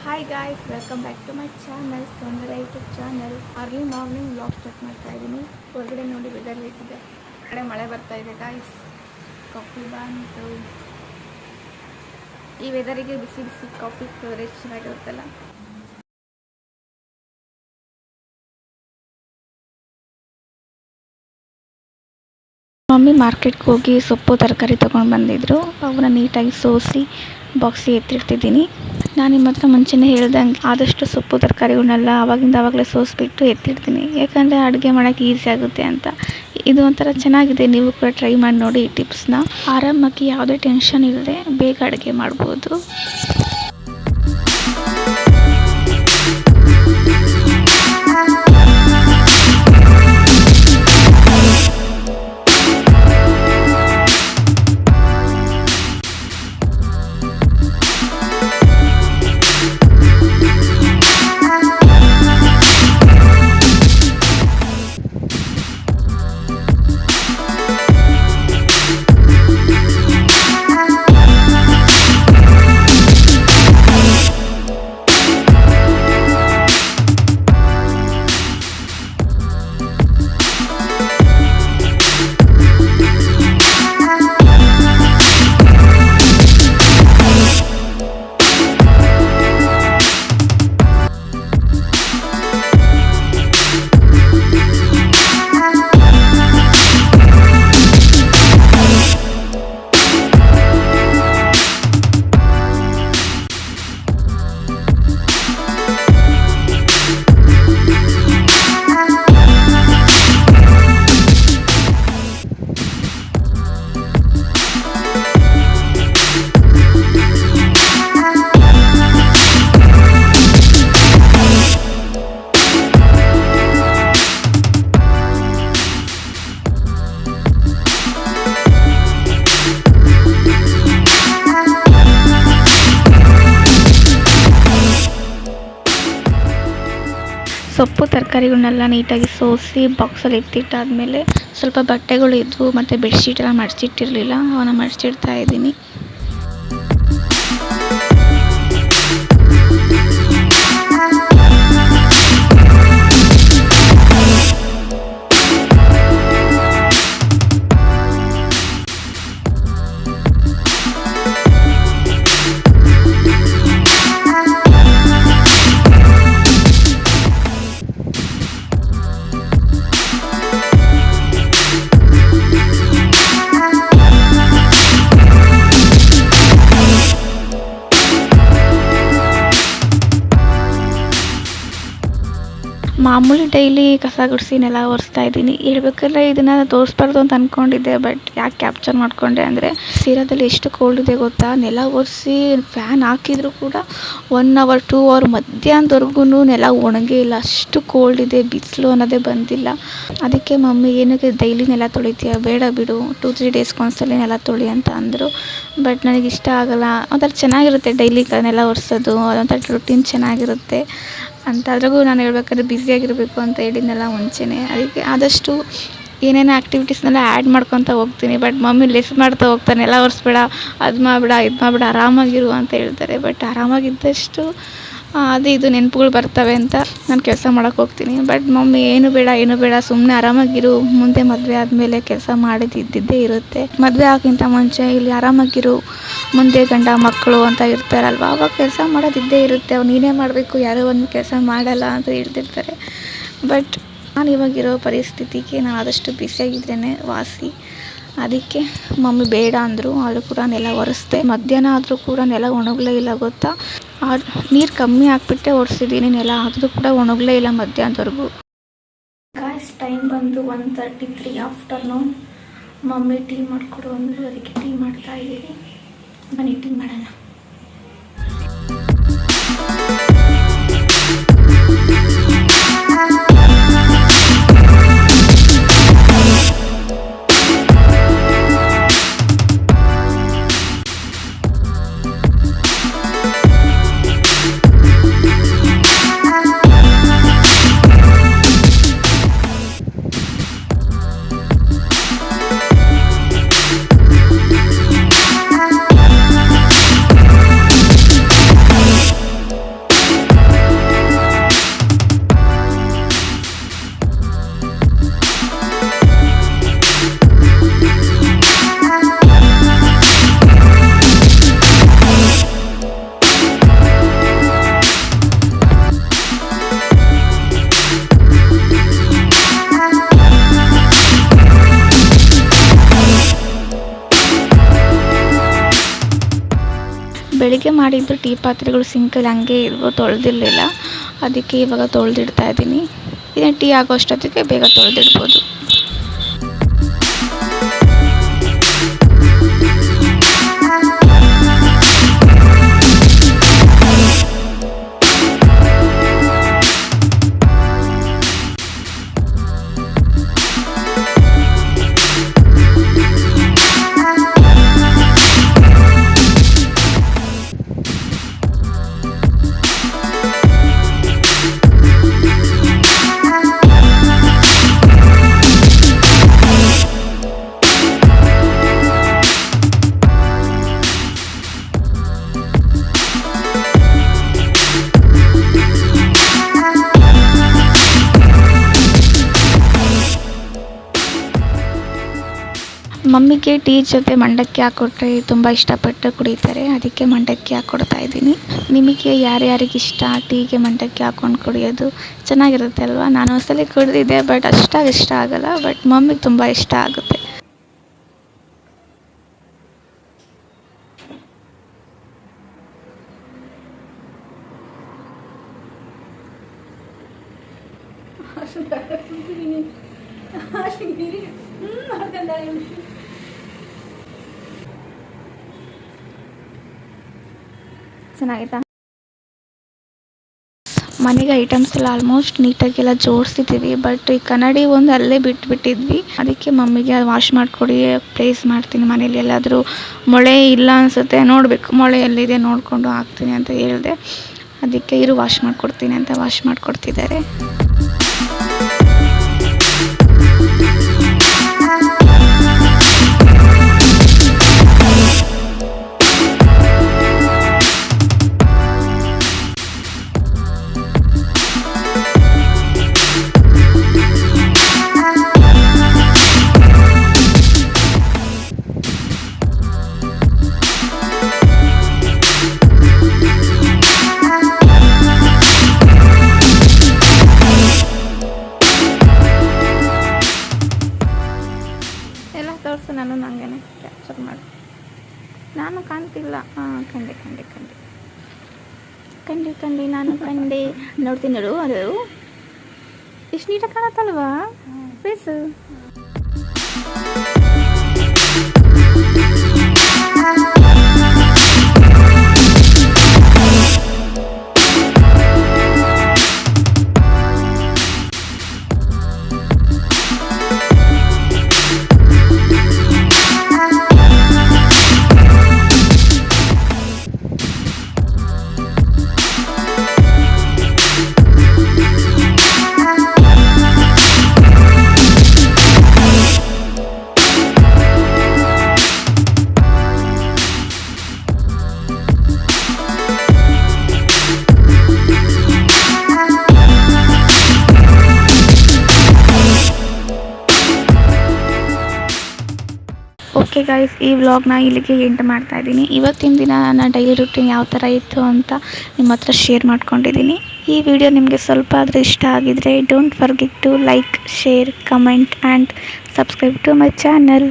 Hi guys, welcome back to my channel. Soundarya YouTube channel. Early morning vlog start ಮಾಡ್ತಾ ಇದ್ದೀನಿ. ಹೊರಗಡೆ ನೋಡಿ weather ಹೇಗಿದೆ. ಕಡೆ ಮಳೆ ಬರ್ತಾ ಇದೆ ಗಾಯ್ಸ್. ಕಾಫಿ ಬಂತು. ಈ ವೆದರಿಗೆ ಬಿಸಿ ಬಿಸಿ ಕಾಫಿ ಕುಡಿದ್ರೆ ಚೆನ್ನಾಗಿರುತ್ತಲ್ಲ. ಮಮ್ಮಿ ಮಾರ್ಕೆಟ್ಗೆ ಹೋಗಿ ಸೊಪ್ಪು ತರಕಾರಿ ತೊಗೊಂಡು ಬಂದಿದ್ರು. ಅವನ್ನ ನೀಟಾಗಿ ಸೋಸಿ ಬಾಕ್ಸಿಗೆ ಎತ್ತಿಡ್ತಿದ್ದೀನಿ. ನಾನು ನಿಮ್ಮ ಹತ್ರ ಮುಂಚೆನೇ ಹೇಳ್ದಂಗೆ ಆದಷ್ಟು ಸೊಪ್ಪು ತರಕಾರಿಗಳನ್ನೆಲ್ಲ ಆವಾಗಲೇ ಸೋಸಿಬಿಟ್ಟು ಎತ್ತಿಡ್ತೀನಿ. ಯಾಕಂದರೆ ಅಡುಗೆ ಮಾಡೋಕ್ಕೆ ಈಸಿ ಆಗುತ್ತೆ ಅಂತ. ಇದು ಒಂಥರ ಚೆನ್ನಾಗಿದೆ. ನೀವು ಕೂಡ ಟ್ರೈ ಮಾಡಿ ನೋಡಿ ಈ ಟಿಪ್ಸ್ನ. ಆರಾಮಾಗಿ ಯಾವುದೇ ಟೆನ್ಷನ್ ಇಲ್ಲದೆ ಬೇಗ ಅಡುಗೆ ಮಾಡ್ಬೋದು. ಸೊಪ್ಪು ತರಕಾರಿಗಳನ್ನೆಲ್ಲ ನೀಟಾಗಿ ಸೋಸಿ ಬಾಕ್ಸಲ್ಲಿ ಎತ್ತಿಟ್ಟಾದಮೇಲೆ ಸ್ವಲ್ಪ ಬಟ್ಟೆಗಳು ಇದ್ವು ಮತ್ತು ಬೆಡ್ಶೀಟೆಲ್ಲ ಮಡಚಿಟ್ಟಿರಲಿಲ್ಲ. ಅವನ್ನ ಮಡಚಿಡ್ತಾ ಇದ್ದೀನಿ. ಮಾಮೂಲಿ ಡೈಲಿ ಕಸ ಗುಡಿಸಿ ನೆಲ ಒರೆಸ್ತಾ ಇದ್ದೀನಿ. ಹೇಳ್ಬೇಕಾದ್ರೆ ಇದನ್ನು ತೋರಿಸ್ಬಾರ್ದು ಅಂತ ಅಂದ್ಕೊಂಡಿದ್ದೆ, ಬಟ್ ಯಾಕೆ ಕ್ಯಾಪ್ಚರ್ ಮಾಡಿಕೊಂಡೆ ಅಂದರೆ ಸೀರಾದಲ್ಲಿ ಎಷ್ಟು ಕೋಲ್ಡ್ ಇದೆ ಗೊತ್ತಾ. ನೆಲ ಒರೆಸಿ ಫ್ಯಾನ್ ಹಾಕಿದರೂ ಕೂಡ 1 ಅವರ್ 2 ಅವರ್ ಮಧ್ಯಾಹ್ನದವರೆಗೂ ನೆಲ ಒಣಗೇ ಇಲ್ಲ. ಅಷ್ಟು ಕೋಲ್ಡ್ ಇದೆ. ಬಿಸಿಲು ಅನ್ನೋದೇ ಬಂದಿಲ್ಲ. ಅದಕ್ಕೆ ಮಮ್ಮಿ ಏನಕ್ಕೆ ಡೈಲಿ ನೆಲ ತೊಳಿತೀಯ, ಬೇಡ ಬಿಡು, 2-3 ಡೇಸ್ಗೆ ಒಂದ್ಸಲ ನೆಲ ತೊಳಿ ಅಂತ ಅಂದರು. ಬಟ್ ನನಗೆ ಇಷ್ಟ ಆಗಲ್ಲ. ಒಂಥರ ಚೆನ್ನಾಗಿರುತ್ತೆ ಡೈಲಿ ನೆಲ ಒರೆಸೋದು. ಅದೊಂಥರ ರೂಟೀನ್ ಚೆನ್ನಾಗಿರುತ್ತೆ ಅಂತ. ಅದ್ರಾಗೂ ನಾನು ಹೇಳ್ಬೇಕಾದ್ರೆ ಬ್ಯುಸಿಯಾಗಿರಬೇಕು ಅಂತ ಹೇಳಿದ್ನಲ್ಲ ಮುಂಚೆನೇ. ಅದಕ್ಕೆ ಆದಷ್ಟು ಏನೇನೋ ಆ್ಯಕ್ಟಿವಿಟೀಸ್ನೆಲ್ಲ ಆ್ಯಡ್ ಮಾಡ್ಕೊತ ಹೋಗ್ತೀನಿ. ಬಟ್ ಮಮ್ಮಿ ಲೆಸ್ ಮಾಡ್ತಾ ಹೋಗ್ತಾನೆ. ಎಲ್ಲ ಒರೆಸ್ಬೇಡ, ಅದು ಮಾಡಿಬಿಡ, ಇದು ಮಾಡಿಬಿಡ, ಆರಾಮಾಗಿರು ಅಂತ ಹೇಳ್ತಾರೆ. ಬಟ್ ಆರಾಮಾಗಿದ್ದಷ್ಟು ಅದು ಇದು ನೆನಪುಗಳು ಬರ್ತವೆ ಅಂತ ನಾನು ಕೆಲಸ ಮಾಡೋಕ್ಕೆ ಹೋಗ್ತೀನಿ. ಬಟ್ ಮಮ್ಮಿ ಏನು ಬೇಡ, ಸುಮ್ಮನೆ ಆರಾಮಾಗಿರು, ಮುಂದೆ ಮದುವೆ ಆದಮೇಲೆ ಕೆಲಸ ಇದ್ದಿದ್ದೇ ಇರುತ್ತೆ. ಮದುವೆ ಆಗೋಕ್ಕಿಂತ ಮುಂಚೆ ಇಲ್ಲಿ ಆರಾಮಾಗಿರು, ಮುಂದೆ ಗಂಡ ಮಕ್ಕಳು ಅಂತ ಇರ್ತಾರಲ್ವ, ಅವಾಗ ಕೆಲಸ ಮಾಡೋದಿದ್ದೇ ಇರುತ್ತೆ. ಅವ್ರು ನೀನೇ ಮಾಡಬೇಕು, ಯಾರೋ ಒಂದು ಕೆಲಸ ಮಾಡಲ್ಲ ಅಂತ ಹೇಳ್ತಿರ್ತಾರೆ. ಬಟ್ ನಾನು ಇವಾಗಿರೋ ಪರಿಸ್ಥಿತಿಗೆ ನಾನು ಆದಷ್ಟು ಬಿಸಿಯಾಗಿದ್ರೇ ವಾಸಿ. ಅದಕ್ಕೆ ಮಮ್ಮಿ ಬೇಡ ಅಂದರು. ಆದರೂ ಕೂಡ ನೆಲ ಒರೆಸ್ದೆ. ಮಧ್ಯಾಹ್ನ ಆದರೂ ಕೂಡ ನೆಲ ಒಣಗಲೇ ಇಲ್ಲ ಗೊತ್ತಾ. ನೀರು ಕಮ್ಮಿ ಹಾಕ್ಬಿಟ್ಟೆ ಒರೆಸಿದ್ದೀನಿ ನೆಲ, ಆದರೂ ಕೂಡ ಒಣಗಲೇ ಇಲ್ಲ ಮಧ್ಯಾಹ್ನದವರೆಗೂ. ಗಾಯ್ಸ್, ಟೈಮ್ ಬಂದು 1:33 ಆಫ್ಟರ್ನೂನ್. ಮಮ್ಮಿ ಟೀ ಮಾಡಿಕೊಡು ಅಂದರು. ಅದಕ್ಕೆ ಟೀ ಮಾಡ್ತಾ ಇದ್ದೀನಿ. ಬನ್ನಿ ಟೀ ಮಾಡೋಣ. ಬೆಳಿಗ್ಗೆ ಮಾಡಿದ್ದು ಟೀ ಪಾತ್ರೆಗಳು ಸಿಂಕಲ್ಲಿ ಹಂಗೆ ಇದ್ವು, ತೊಳೆದಿರಲಿಲ್ಲ. ಅದಕ್ಕೆ ಇವಾಗ ತೊಳೆದಿಡ್ತಾ ಇದ್ದೀನಿ. ಇನ್ನು ಟೀ ಆಗೋ ಅಷ್ಟೊತ್ತಿಗೆ ಬೇಗ ತೊಳೆದಿಡ್ಬೋದು. ಮಮ್ಮಿಗೆ ಟೀ ಜೊತೆ ಮಂಡಕ್ಕಿ ಹಾಕ್ಕೊಟ್ರೆ ತುಂಬ ಇಷ್ಟಪಟ್ಟು ಕುಡಿತಾರೆ, ಅದಕ್ಕೆ ಮಂಡಕ್ಕಿ ಹಾಕ್ಕೊಡ್ತಾ ಇದ್ದೀನಿ. ನಿಮಗೆ ಯಾರ್ಯಾರಿಗಿಷ್ಟ ಟೀಗೆ ಮಂಡಕ್ಕಿ ಹಾಕ್ಕೊಂಡು ಕುಡಿಯೋದು? ಚೆನ್ನಾಗಿರುತ್ತೆ ಅಲ್ವಾ? ನಾನು ಒಂದ್ಸಲ ಕುಡಿದಿದ್ದೆ, ಬಟ್ ಅಷ್ಟಾಗಿ ಇಷ್ಟ ಆಗಲ್ಲ. ಬಟ್ ಮಮ್ಮಿಗೆ ತುಂಬ ಇಷ್ಟ ಆಗುತ್ತೆ. ಚೆನ್ನಾಗಿತ್ತಾ? ಮನೆಗೆ ಐಟಮ್ಸ್ ಎಲ್ಲ ಆಲ್ಮೋಸ್ಟ್ ನೀಟಾಗೆಲ್ಲ ಜೋಡಿಸಿದ್ದೀವಿ. ಬಟ್ ಈ ಕನ್ನಡಿ ಒಂದು ಅಲ್ಲೇ ಬಿಟ್ಬಿಟ್ಟಿದ್ವಿ. ಅದಕ್ಕೆ ಮಮ್ಮಿಗೆ ಅದು ವಾಶ್ ಮಾಡಿಕೊಡಿ, ಪ್ಲೇಸ್ ಮಾಡ್ತೀನಿ. ಮನೇಲಿ ಎಲ್ಲಾದರೂ ಮೊಳೆ ಇಲ್ಲ ಅನಿಸುತ್ತೆ, ನೋಡಬೇಕು ಮೊಳೆ ಎಲ್ಲಿದೆ ನೋಡಿಕೊಂಡು ಹಾಕ್ತೀನಿ ಅಂತ ಹೇಳಿದೆ. ಅದಕ್ಕೆ ಇರು ವಾಶ್ ಮಾಡಿಕೊಡ್ತೀನಿ ಅಂತ ವಾಶ್ ಮಾಡಿಕೊಡ್ತಿದ್ದಾರೆ. ಎಲ್ಲ ತೋರಿಸು, ನಾನು ಹಂಗೇನೆ ಕ್ಯಾಪ್ಚರ್ ಮಾಡಿ. ನಾನು ಕಾಣ್ತಿಲ್ಲ. ಕಂಡೆ ನಾನು ಕಂಡೆ. ನೋಡ್ತೀನಿ ನೋಡು, ಅದು ಎಷ್ಟು ನೀಟಾಗಿ ಕಾಣತ್ತಲ್ವಾ ಫೇಸು. ಓಕೆ ಗೈಸ್, ಈ ವ್ಲಾಗ್ನ ಇಲ್ಲಿಗೆ ಎಂಡ್ ಮಾಡ್ತಾ ಇದ್ದೀನಿ. ಇವತ್ತಿನ ದಿನ ನನ್ನ ಡೈಲಿ ರೂಟೀನ್ ಯಾವ ಥರ ಇತ್ತು ಅಂತ ನಿಮ್ಮ ಹತ್ರ ಶೇರ್ ಮಾಡ್ಕೊಂಡಿದ್ದೀನಿ. ಈ ವಿಡಿಯೋ ನಿಮಗೆ ಸ್ವಲ್ಪ ಆದರೂ ಇಷ್ಟ ಆಗಿದರೆ don't forget to like, share, comment and subscribe to my channel.